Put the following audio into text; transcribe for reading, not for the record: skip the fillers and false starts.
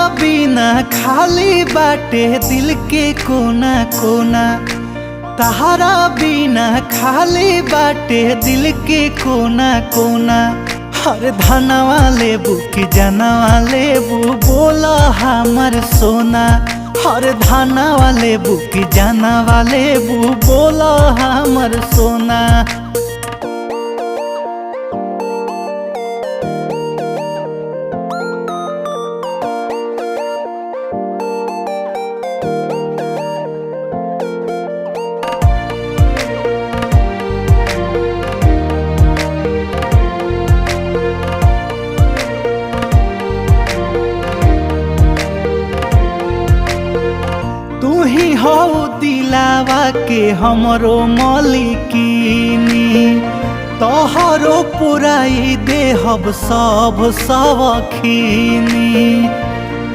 बिना खाली बाटे दिल के कोना कोना। तहरा बिना खाली बाटे दिल के कोना कोना। हर धनवा लेबू कि जनवा लेबू बोला हमर सोना। हर धनवा लेबू कि जनवा लेबू बोला हमर सोना। तू ही हो दिलावा के हमरो मालिकिनी। तोहरो पुराई देहब सब सवखीनी।